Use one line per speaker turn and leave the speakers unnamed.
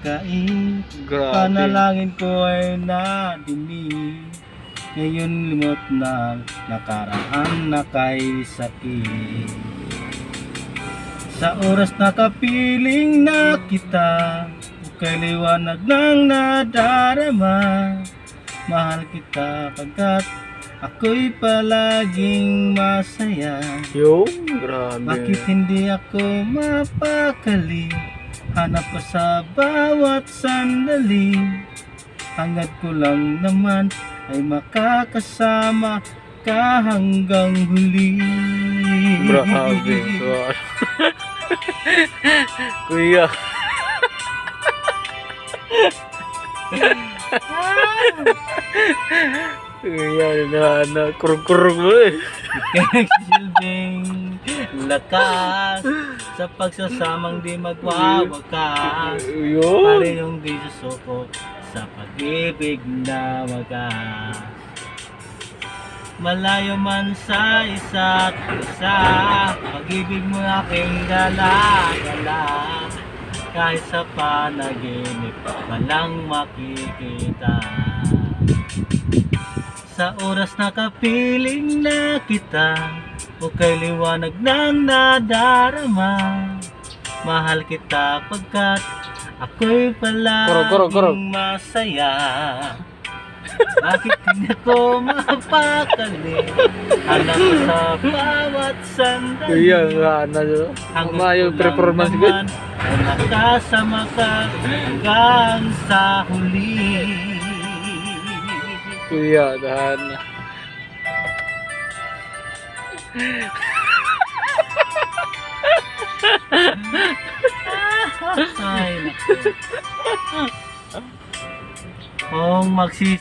pagkain.
Grabe.
Panalangin ko ay nadinig. Ngayon limot na nakaraan na kay sakit. Sa oras na kapiling na kita, kay liwanag ng nadarama. Mahal kita pagkat ako'y palaging masaya.
Yo, grabe.
Bakit hindi ako mapakali? Hanap ko sa bawat sandali. Hangad ko lang naman ay makakasama ka hanggang huli.
Grabe. So, kuya. Kuya, na kurug-kurug mo eh.
Nagsilbing lakas sa pagsasamang di magwawakas.
Yo.
Parehong di susuko sa pag-ibig na wagas. Malayo man sa isa't isa, pag-ibig mo aking dala-dala. Kahit sa panaginip walang makikita. Sa oras na kapiling na kita, o kay liwanag ng nadarama. Mahal kita pagkat ako'y palaging masaya. Bakit hindi ako mapakali? Hanap ko sa bawat sandali.
Kuya, nga na. Mamayong performance ko.
Ay makasama ka hanggang sa huli.
Kuya, dahan na.
Ay, naku. Kung